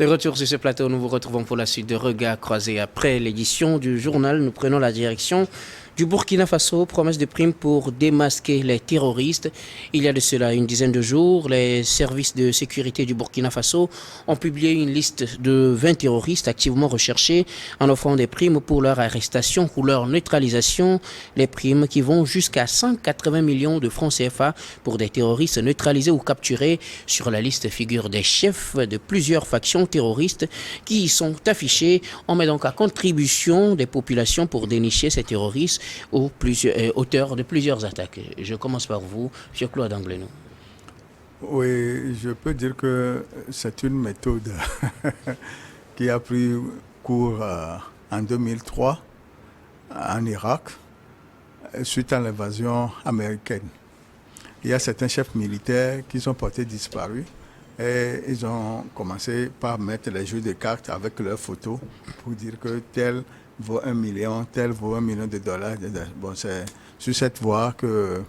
De retour sur ce plateau, nous vous retrouvons pour la suite de Regards croisés. Après l'édition du journal, nous prenons la direction du Burkina Faso, promesse de primes pour démasquer les terroristes. Il y a de cela une dizaine de jours, les services de sécurité du Burkina Faso ont publié une liste de 20 terroristes activement recherchés en offrant des primes pour leur arrestation ou leur neutralisation. Les primes qui vont jusqu'à 180 millions de francs CFA pour des terroristes neutralisés ou capturés. Sur la liste figurent des chefs de plusieurs factions terroristes qui y sont affichés. On met donc à contribution des populations pour dénicher ces terroristes auteurs de plusieurs attaques. Je commence par vous, M. Claude Anglenou. Oui, je peux dire que c'est une méthode qui a pris cours en 2003 en Irak, suite à l'invasion américaine. Il y a certains chefs militaires qui sont portés disparus et ils ont commencé par mettre les jeux de cartes avec leurs photos pour dire que tel vaut 1 million, tel vaut 1 million de dollars. Bon, c'est sur cette voie que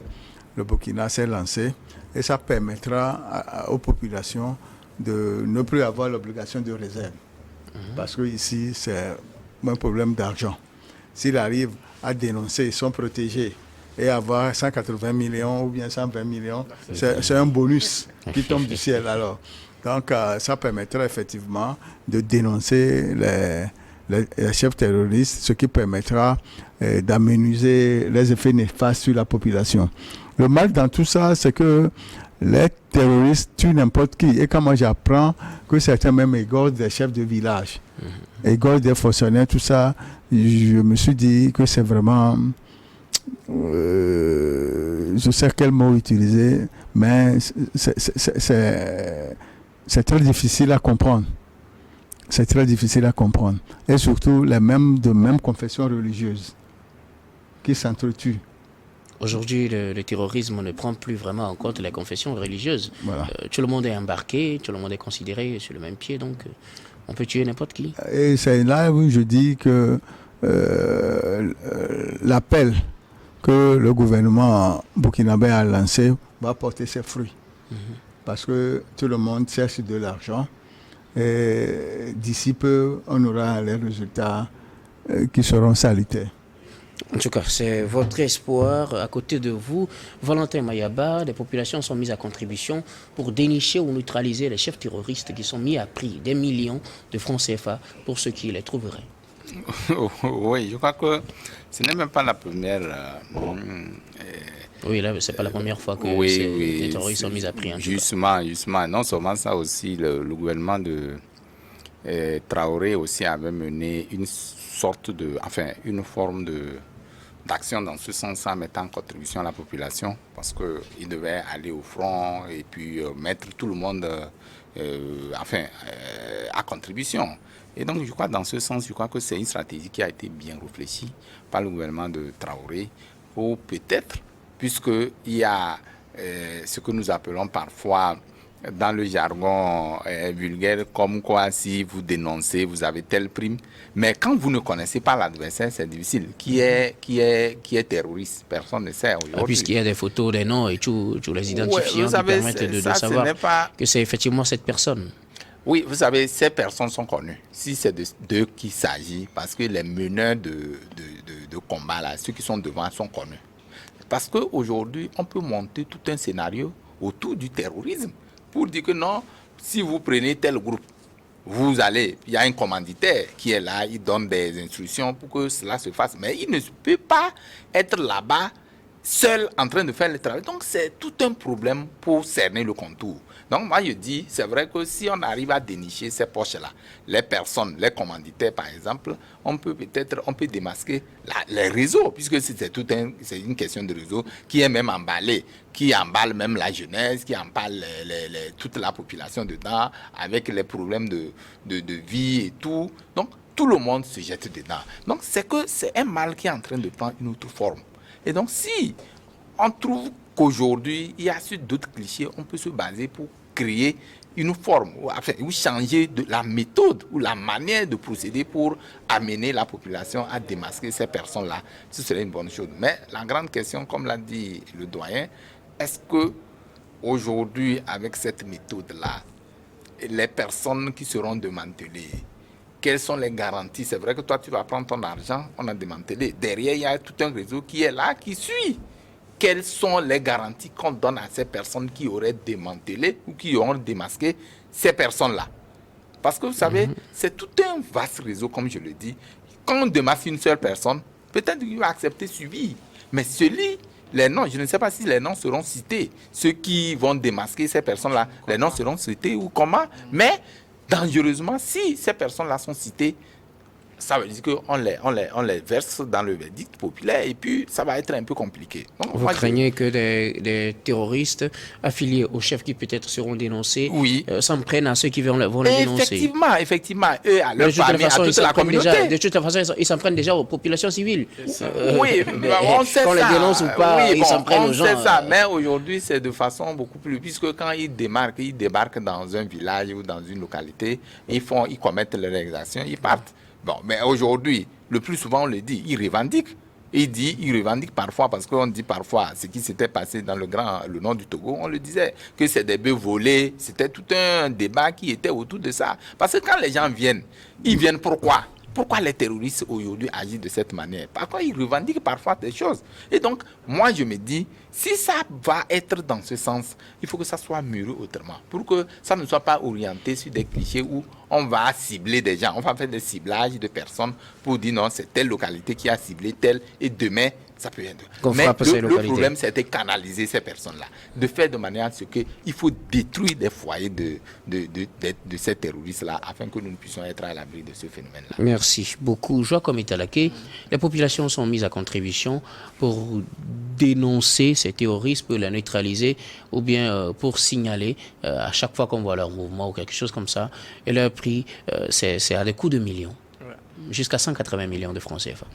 le Burkina s'est lancé et ça permettra aux populations de ne plus avoir l'obligation de réserve. Parce que ici, c'est un problème d'argent. S'ils arrivent à dénoncer, ils sont protégés et avoir 180 millions ou bien 120 millions, c'est un bonus qui tombe du ciel alors. Donc, ça permettra effectivement de dénoncer les chefs terroristes, ce qui permettra d'amenuiser les effets néfastes sur la population. Le mal dans tout ça, c'est que les terroristes tuent n'importe qui. Et quand moi j'apprends que certains même égorgent des chefs de village, égorgent des fonctionnaires, tout ça, je me suis dit que c'est vraiment... je sais quel mot utiliser, mais c'est très difficile à comprendre. C'est très difficile à comprendre. Et surtout, de même confession religieuse qui s'entretuent. Aujourd'hui, le terrorisme ne prend plus vraiment en compte les confessions religieuses. Voilà. Tout le monde est embarqué, tout le monde est considéré sur le même pied, donc on peut tuer n'importe qui. Et c'est là où je dis que l'appel que le gouvernement burkinabé a lancé va porter ses fruits. Parce que tout le monde cherche de l'argent. Et d'ici peu, on aura les résultats qui seront salutaires. En tout cas, c'est votre espoir. À côté de vous, Valentin Mayaba, des populations sont mises à contribution pour dénicher ou neutraliser les chefs terroristes qui sont mis à prix des millions de francs CFA pour ceux qui les trouveraient. Oui, je crois que ce n'est même pas la première... Oui, là, c'est pas la première fois que les terroristes sont mis à prix. Justement. Non seulement ça aussi, le gouvernement de Traoré aussi avait mené une forme d'action dans ce sens en mettant en contribution à la population parce qu'il devait aller au front et puis mettre tout le monde à contribution. Et donc, je crois dans ce sens, je crois que c'est une stratégie qui a été bien réfléchie par le gouvernement de Traoré pour peut-être, puisqu'il y a ce que nous appelons parfois dans le jargon vulgaire, comme quoi si vous dénoncez, vous avez telle prime. Mais quand vous ne connaissez pas l'adversaire, c'est difficile. Qui est terroriste? Personne ne sait aujourd'hui. Puisqu'il y a des photos, des noms et tous les identifiants qui permettent de savoir que c'est effectivement cette personne. Oui, vous savez, ces personnes sont connues. Si c'est d'eux qu'il s'agit, parce que les meneurs de combat, là, ceux qui sont devant, sont connus. Parce qu'aujourd'hui, on peut monter tout un scénario autour du terrorisme pour dire que non, si vous prenez tel groupe, vous allez, il y a un commanditaire qui est là, il donne des instructions pour que cela se fasse. Mais il ne peut pas être là-bas seul en train de faire le travail. Donc c'est tout un problème pour cerner le contour. Donc moi je dis, c'est vrai que si on arrive à dénicher ces poches-là, les personnes, les commanditaires par exemple, on peut démasquer les réseaux, puisque c'est une question de réseau qui est même emballé, qui emballe même la jeunesse, qui emballe toute la population dedans, avec les problèmes de vie et tout. Donc tout le monde se jette dedans. Donc c'est un mal qui est en train de prendre une autre forme. Et donc, si on trouve qu'aujourd'hui, il y a sur d'autres clichés, on peut se baser pour créer une forme, ou changer de la méthode ou la manière de procéder pour amener la population à démasquer ces personnes-là. Ce serait une bonne chose. Mais la grande question, comme l'a dit le doyen, est-ce que aujourd'hui, avec cette méthode-là, les personnes qui seront démantelées, quelles sont les garanties? C'est vrai que toi, tu vas prendre ton argent, on a démantelé. Derrière, il y a tout un réseau qui est là, qui suit. Quelles sont les garanties qu'on donne à ces personnes qui auraient démantelé ou qui auront démasqué ces personnes-là? Parce que vous savez, c'est tout un vaste réseau, comme je le dis. Quand on démasque une seule personne, peut-être qu'il va accepter suivi. Mais les noms, je ne sais pas si les noms seront cités. Ceux qui vont démasquer ces personnes-là, les noms seront cités ou comment. Mais dangereusement, si ces personnes-là sont citées, ça veut dire qu'on les verse dans le verdict populaire et puis ça va être un peu compliqué. Donc, Vous craignez que des terroristes affiliés aux chefs qui peut-être seront dénoncés s'en prennent à ceux qui vont les dénoncer? Effectivement, eux, à leur famille, à toute la communauté. De toute façon, ils s'en prennent déjà aux populations civiles. Oui, on sait ça. Qu'on les dénonce ou pas, ils s'en prennent aux gens. On sait ça, mais aujourd'hui, c'est de façon beaucoup plus... Puisque quand ils débarquent dans un village ou dans une localité, ils commettent leur exaction, ils partent. Bon, mais aujourd'hui, le plus souvent, on le dit, ils revendiquent. Ils revendiquent parfois, parce qu'on dit parfois ce qui s'était passé dans le nord du Togo, on le disait, que c'est des bœufs volés. C'était tout un débat qui était autour de ça. Parce que quand les gens viennent, ils viennent pourquoi? Pourquoi les terroristes aujourd'hui agissent de cette manière? Parfois, ils revendiquent parfois des choses. Et donc, moi, je me dis, si ça va être dans ce sens, il faut que ça soit mûri autrement. Pour que ça ne soit pas orienté sur des clichés où on va cibler des gens. On va faire des ciblages de personnes pour dire non, c'est telle localité qui a ciblé telle et demain, ça peut être. Mais le problème, c'était canaliser ces personnes-là. De faire de manière à ce qu'il faut détruire des foyers de ces terroristes-là afin que nous ne puissions être à l'abri de ce phénomène-là. Merci beaucoup. Joachim Italaké, les populations sont mises à contribution pour dénoncer ces terroristes, pour les neutraliser ou bien pour signaler à chaque fois qu'on voit leur mouvement ou quelque chose comme ça. Et leur prix, c'est à des coûts de millions, jusqu'à 180 millions de francs CFA.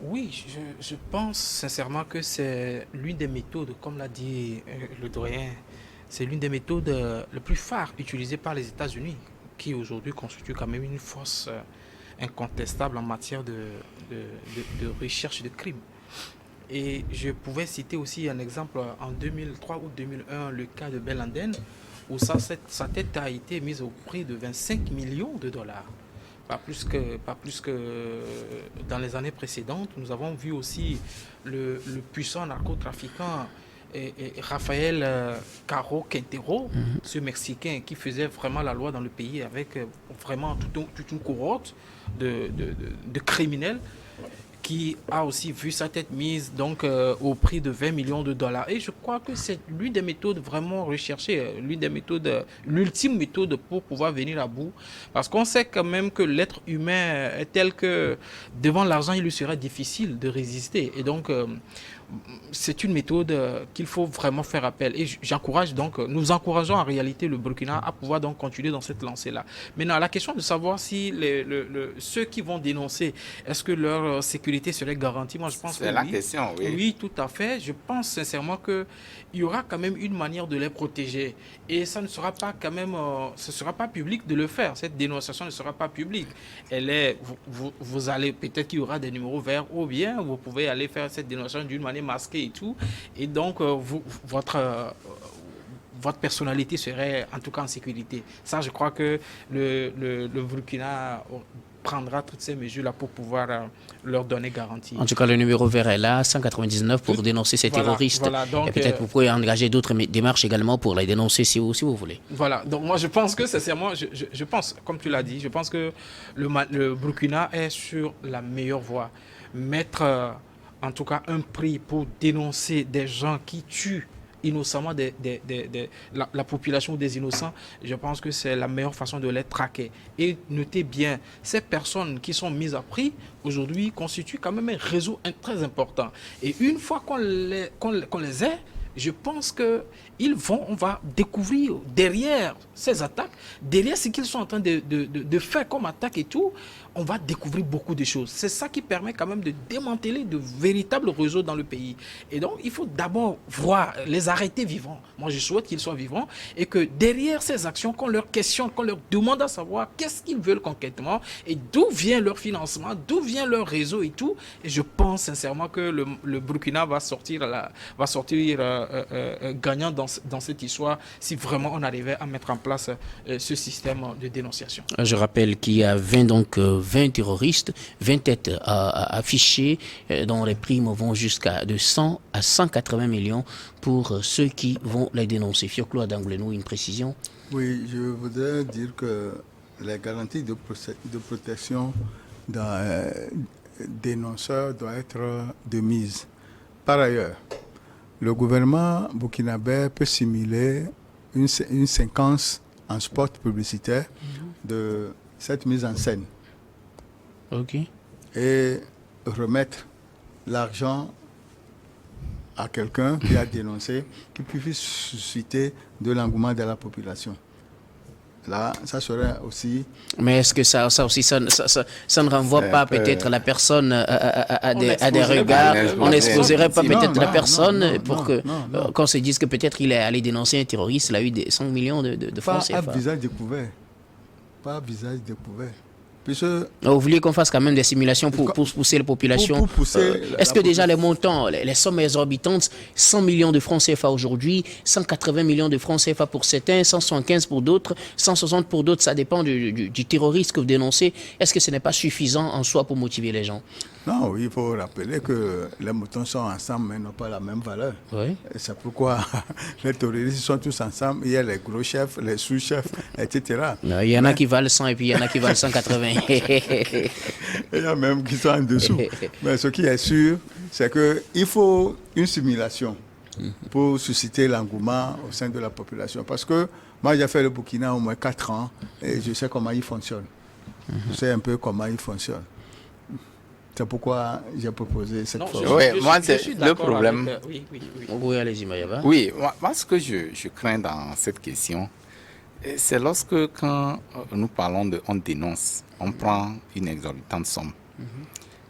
Oui, je pense sincèrement que c'est l'une des méthodes, comme l'a dit le doyen, c'est l'une des méthodes les plus phares utilisées par les États-Unis, qui aujourd'hui constitue quand même une force incontestable en matière de recherche de crimes. Et je pouvais citer aussi un exemple en 2003 ou 2001, le cas de Ben Laden, où sa tête a été mise au prix de 25 millions de dollars. Pas plus que dans les années précédentes. Nous avons vu aussi le puissant narcotrafiquant Rafael Caro Quintero, ce Mexicain qui faisait vraiment la loi dans le pays avec vraiment toute une cohorte de criminels, qui a aussi vu sa tête mise donc au prix de 20 millions de dollars. Et je crois que c'est l'une des méthodes vraiment recherchées, l'ultime méthode pour pouvoir venir à bout. Parce qu'on sait quand même que l'être humain est tel que devant l'argent, il lui serait difficile de résister. Et donc, c'est une méthode qu'il faut vraiment faire appel. Et nous encourageons en réalité le Burkina à pouvoir donc continuer dans cette lancée-là. Maintenant, la question de savoir si ceux qui vont dénoncer, est-ce que leur sécurité serait garantie? Moi, je pense que c'est la question, oui. Oui, tout à fait. Je pense sincèrement qu'il y aura quand même une manière de les protéger. Et ça ne sera pas quand même, ce ne sera pas public de le faire. Cette dénonciation ne sera pas publique. Vous allez, peut-être qu'il y aura des numéros verts, ou bien vous pouvez aller faire cette dénonciation d'une manière masquée et tout. Et donc, votre personnalité serait en tout cas en sécurité. Ça, je crois que le Burkina prendra toutes ces mesures-là pour pouvoir leur donner garantie. En tout cas, le numéro vert est là, 199 pour dénoncer ces terroristes. Voilà, donc, et peut-être vous pouvez engager d'autres démarches également pour les dénoncer si vous voulez. Voilà, donc moi je pense que sincèrement, je pense, comme tu l'as dit, je pense que le Burkina est sur la meilleure voie. Mettre en tout cas un prix pour dénoncer des gens qui tuent innocemment la population des innocents, je pense que c'est la meilleure façon de les traquer. Et notez bien, ces personnes qui sont mises à prix, aujourd'hui, constituent quand même un réseau très important. Et une fois qu'on les ait, je pense on va découvrir derrière ces attaques, derrière ce qu'ils sont en train de faire comme attaque et tout, on va découvrir beaucoup de choses. C'est ça qui permet quand même de démanteler de véritables réseaux dans le pays. Et donc, il faut d'abord les arrêter vivants. Moi, je souhaite qu'ils soient vivants et que derrière ces actions, qu'on leur questionne, qu'on leur demande à savoir qu'est-ce qu'ils veulent concrètement et d'où vient leur financement, d'où vient leur réseau et tout. Et je pense sincèrement que le Burkina va sortir gagnant dans cette histoire si vraiment on arrivait à mettre en place ce système de dénonciation. Je rappelle qu'il y a 20 terroristes, 20 têtes affichées, dont les primes vont jusqu'à de 100 à 180 millions pour ceux qui vont les dénoncer. Fioclo Adangoulenou, une précision? Oui, je voudrais dire que les garanties de protection d'un dénonceur doivent être de mise. Par ailleurs, le gouvernement burkinabé peut simuler une séquence en spot publicitaire de cette mise en scène. Ok. Et remettre l'argent à quelqu'un qui a dénoncé, qui puisse susciter de l'engouement de la population. Là, ça serait aussi... Mais est-ce que ça ne renvoie pas peut-être la personne à des regards? On n'exposerait pas peut-être la personne pour qu'on se dise que peut-être il est allé dénoncer un terroriste, il a eu 100 millions de francs CFA. Pas à visage découvert. Pas à visage découvert. Vous vouliez qu'on fasse quand même des simulations pour pousser la population. Est-ce que déjà les montants, les sommes exorbitantes, 100 millions de francs CFA aujourd'hui, 180 millions de francs CFA pour certains, 175 pour d'autres, 160 pour d'autres, ça dépend du terroriste que vous dénoncez. Est-ce que ce n'est pas suffisant en soi pour motiver les gens? Non, oui, il faut rappeler que les moutons sont ensemble mais n'ont pas la même valeur. Oui. C'est pourquoi les terroristes sont tous ensemble. Il y a les gros chefs, les sous-chefs, etc. Non, il y en a qui valent 100 et puis il y en a qui valent 180. Il y a même qui sont en dessous. Mais ce qui est sûr, c'est qu'il faut une simulation pour susciter l'engouement au sein de la population. Parce que moi, j'ai fait le Burkina au moins 4 ans et je sais comment il fonctionne. Je sais un peu comment il fonctionne. C'est pourquoi j'ai proposé cette forme. Moi, c'est le problème. Oui, allez-y, Mayaba. Oui, moi, ce que je crains dans cette question, c'est lorsque, quand nous parlons on dénonce, on prend une exorbitante somme.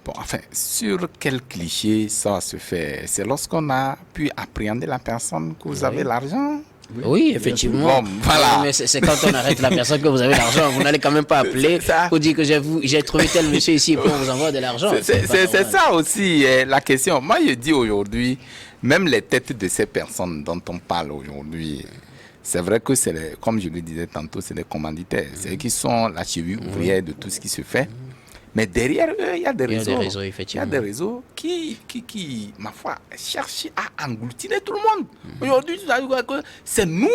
Bon, enfin, sur quel cliché ça se fait? C'est lorsqu'on a pu appréhender la personne que vous avez l'argent. Oui, effectivement. Bon, voilà. Mais c'est quand on arrête la personne que vous avez l'argent. Vous n'allez quand même pas appeler pour dire que j'ai trouvé tel monsieur ici et puis on vous envoie de l'argent. C'est ça aussi la question. Moi, je dis aujourd'hui, même les têtes de ces personnes dont on parle aujourd'hui, c'est vrai que comme je le disais tantôt, c'est des commanditaires. C'est eux qui sont la cheville ouvrière de tout ce qui se fait. Mais derrière eux, il y a des réseaux. Effectivement. Il y a des réseaux qui, ma foi, cherchent à engloutiner tout le monde. Aujourd'hui, c'est nous,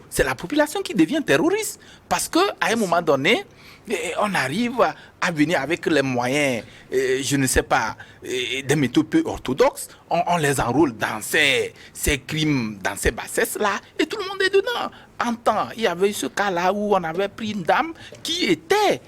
c'est la population qui devient terroriste. Parce qu'à un moment donné, on arrive à venir avec les moyens, je ne sais pas, des méthodes peu orthodoxes. On les enrôle dans ces crimes, dans ces bassesses-là, et tout le monde est dedans. En temps, il y avait ce cas-là où on avait pris une dame qui était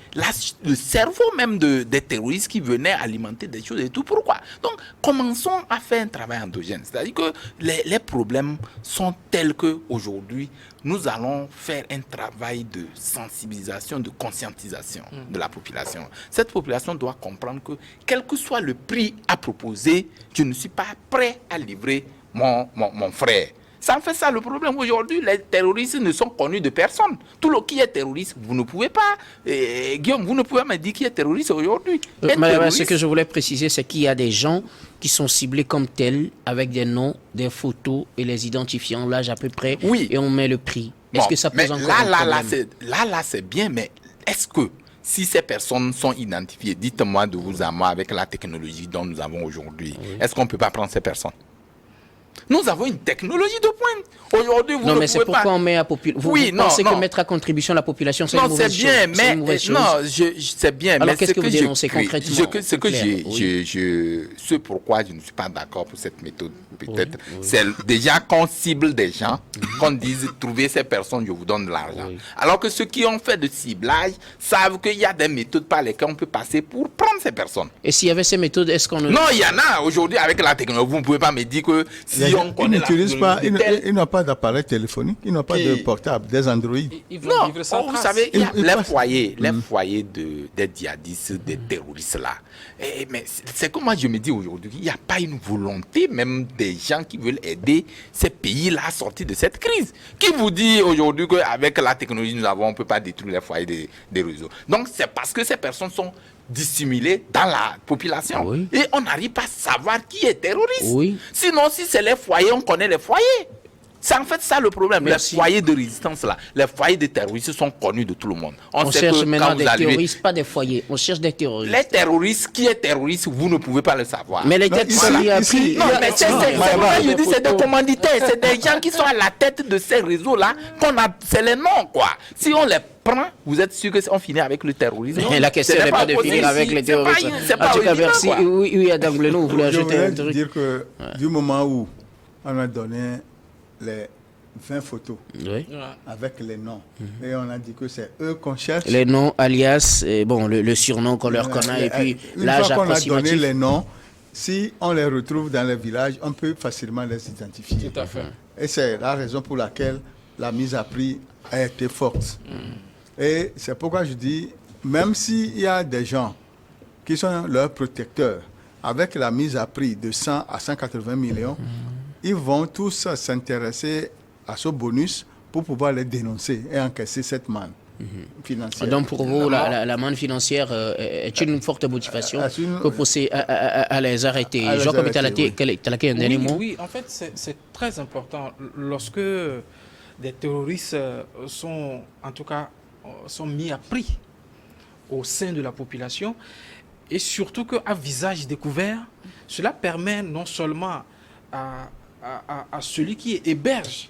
le cerveau même des terroristes qui venaient alimenter des choses et tout. Pourquoi? Donc, commençons à faire un travail endogène. C'est-à-dire que les problèmes sont tels qu'aujourd'hui, nous allons faire un travail de sensibilisation, de conscientisation de la population. Cette population doit comprendre que, quel que soit le prix à proposer, je ne suis pas prêt à livrer mon frère. Ça en fait ça le problème. Aujourd'hui, les terroristes ne sont connus de personne. Tout le qui est terroriste, vous ne pouvez pas. Guillaume, vous ne pouvez pas me dire qui est terroriste aujourd'hui. Ce que je voulais préciser, c'est qu'il y a des gens qui sont ciblés comme tels, avec des noms, des photos et les identifiants, l'âge à peu près, et on met le prix. Est-ce que ça pose encore un problème? Là, c'est bien, mais est-ce que si ces personnes sont identifiées, dites-moi de vous à moi avec la technologie dont nous avons aujourd'hui, est-ce qu'on ne peut pas prendre ces personnes? Nous avons une technologie de pointe. Aujourd'hui, vous ne pouvez pas... Non, mais c'est pourquoi on met à population. Vous pensez que mettre à contribution la population, c'est une mauvaise chose? Non, c'est bien, mais... Non, c'est bien. Alors, mais qu'est-ce que vous dénoncez concrètement? Ce pourquoi je ne suis pas d'accord pour cette méthode, peut-être, c'est déjà qu'on cible des gens, qu'on dise, trouvez ces personnes, je vous donne de l'argent. Alors que ceux qui ont fait de ciblage savent qu'il y a des méthodes par lesquelles on peut passer pour prendre ces personnes. Et s'il y avait ces méthodes, est-ce qu'on... Non, il y en a. Aujourd'hui, avec la technologie, vous ne pouvez pas me dire que si ils n'utilisent pas, ils n'ont pas d'appareil téléphonique, ils n'ont pas de portable, des Android. Non, vous savez, il y a les foyers des djihadistes, des terroristes là. Mais c'est comme moi je me dis aujourd'hui, il n'y a pas une volonté même des gens qui veulent aider ces pays-là à sortir de cette crise. Qui vous dit aujourd'hui qu'avec la technologie, on ne peut pas détruire les foyers des réseaux? Donc c'est parce que ces personnes sont dissimulés dans la population. Oui. Et on n'arrive pas à savoir qui est terroriste. Oui. Sinon, si c'est les foyers, on connaît les foyers. C'est en fait ça le problème. Merci. Les foyers de résistance, là, les foyers de terroristes sont connus de tout le monde. On sait cherche que maintenant quand des vous arrivez- terroristes, pas des foyers. On cherche des terroristes. Les terroristes, qui est terroriste, vous ne pouvez pas le savoir. Mais les Non, têtes ici- qui a ici- pris. Non, mais c'est pourquoi je dis c'est des commanditaires, c'est des gens qui sont à la tête de ces réseaux-là, c'est les noms, quoi. Si on les prend, vous êtes sûr qu'on finit avec le terrorisme? Et la question Ce n'est pas de possible. finir avec les C'est pas- terroristes. c'est En pas tout cas, évident, merci. quoi. Oui, oui, Adam Gleno, vous voulez Je ajouter un voulais truc? dire que du moment où on a donné les 20 photos Oui. avec les noms, et on a dit que c'est eux qu'on cherche. Les noms, alias, bon, le surnom qu'on leur Voilà. connaît, et puis Une l'âge fois qu'on a donné approximatif. les noms, si on les retrouve dans les villages, on peut facilement les identifier. Tout à fait. Et c'est la raison pour laquelle la mise à prix a été forte. Et c'est pourquoi je dis, même s'il y a des gens qui sont leurs protecteurs, avec la mise à prix de 100 à 180 millions, ils vont tous s'intéresser à ce bonus pour pouvoir les dénoncer et encaisser cette manne financière. Donc pour vous, la manne financière est une forte motivation C'est une- pour pousser à les arrêter. À les Jean, comme arrêter, tu as un dernier mot. Oui, en fait, c'est très important. Lorsque des terroristes sont, en tout cas, sont mis à prix au sein de la population, et surtout qu'à visage découvert, cela permet non seulement à celui qui héberge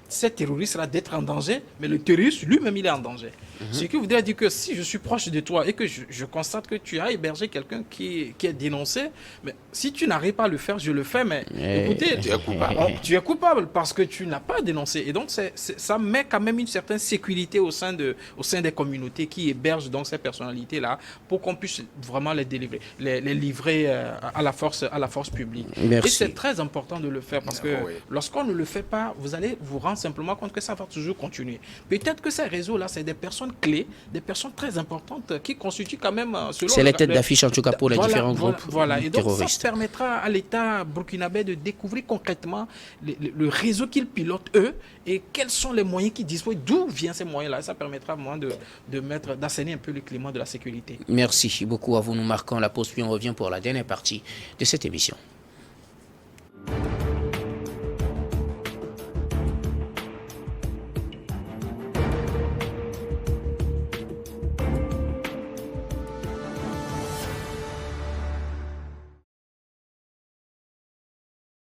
ces terroristes-là d'être en danger, mais le terroriste lui-même il est en danger. Ce qui voudrait dire que si je suis proche de toi et que je constate que tu as hébergé quelqu'un qui est dénoncé, mais si tu n'arrives pas à le faire, je le fais, mais écoutez, Tu es coupable. tu es coupable parce que tu n'as pas dénoncé. Et donc ça met quand même une certaine sécurité au sein des communautés qui hébergent donc ces personnalités-là pour qu'on puisse vraiment les délivrer, les livrer à la force publique. Merci. Et c'est très important de le faire parce que Oui. lorsqu'on ne le fait pas, vous allez vous rendre simplement compte que ça va toujours continuer. Peut-être que ces réseaux-là, c'est des personnes clés, des personnes très importantes qui constituent quand même... C'est les têtes d'affiche en tout cas pour les différents groupes Voilà. Et donc terroristes. ça permettra à l'État burkinabé de découvrir concrètement le réseau qu'ils pilotent eux et quels sont les moyens qu'ils disposent, d'où viennent ces moyens-là. Ça permettra vraiment d'assainir un peu le climat de la sécurité. Merci beaucoup à vous. Nous marquons la pause puis on revient pour la dernière partie de cette émission.